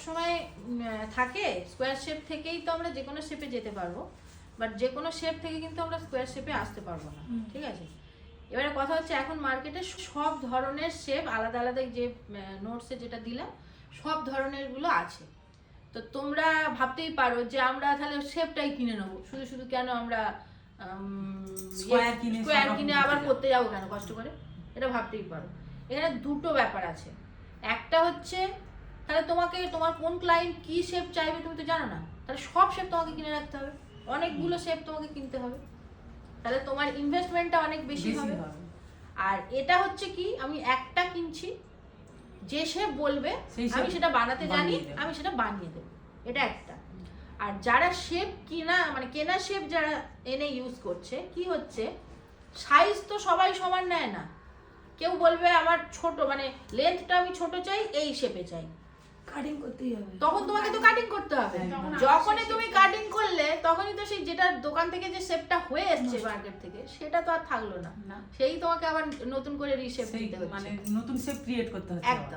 সময় থাকে square shape থেকেই তো আমরা যে কোনো শেপে যেতে পারবো, বাট যে কোনো শেপ থেকে কিন্তু আমরা স্কোয়ার শেপে আসতে পারবো না, ঠিক আছে? এবারে কথা হচ্ছে এখন মার্কেটে সব ধরনের শেপ আলাদা আলাদা, যে নোটসে যেটা দিলাম সব ধরনের গুলো আছে। তো তোমরা ভাবতেই পারো যে আমরা তাহলে শেপটাই কিনে নেবো, শুধু শুধু কেন আমরা স্কোয়ার কিনে আবার করতে যাবো কেন কষ্ট করে, এটা ভাবতেই পারো। এখানে দুটো ব্যাপার আছে। একটা হচ্ছে তাহলে তোমার কোন ক্লায়েন্ট কি শেপ চাইবে তুমি তো জানো না, তাহলে সব শেপ তোমাকে কিনে রাখতে হবে, অনেকগুলো শেপ তোমাকে কিনতে হবে, তাহলে তোমার ইনভেস্টমেন্টটা অনেক বেশি হবে। আর এটা হচ্ছে কি, আমি একটা কিনছি, যে শেপ বলবে আমি সেটা বানাতে জানি, আমি সেটা বানিয়ে দেবো, এটা একটা। আর যারা শেপ কেনা শেপ যারা এনে ইউজ করছে, কি হচ্ছে সাইজ তো সবাই সমান নেয় না। কেউ বলবে আমার ছোট লেন্থটা আমি ছোট চাই, এই শেপে চাই, কাটিং করতেই হবে, তখন তোমাকে তো কাটিং করতে হবে। যখনই তুমি কাটিং করলে তখনই তো সেই যেটা দোকান থেকে যে শেপটা হয়ে এসছে মার্কেট থেকে, সেটা তো আর থাকলো না, সেই তোমাকে আবার নতুন করে রিশেপ দিতে হচ্ছে, নতুন শেপ ক্রিয়েট করতে হচ্ছে একদম।